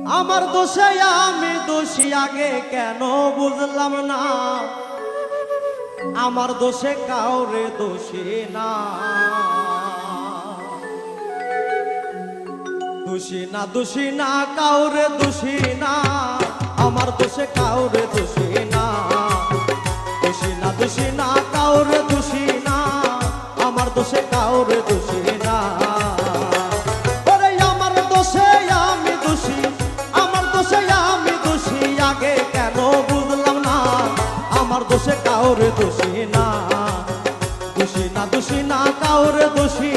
আমার দোষে আমি দোষী আগে কেন বুঝলাম না, আমার দোষে কাউরে দোষী না। দোষী না দোষী না কাউরে দোষী না, আমার দোষে কাউরে দোষী না। দোষী না দোষী না কাউরে দোষী না, আমার দোষে কাউরে দোষী না। ওরে আমার দোষে আমি দোষী, আমার দোষে আমি দোষী আগে কেন বুঝলাম না, আমার দোষে কাউরে দোষী না। দোষী না দোষী না কাউরে দোষী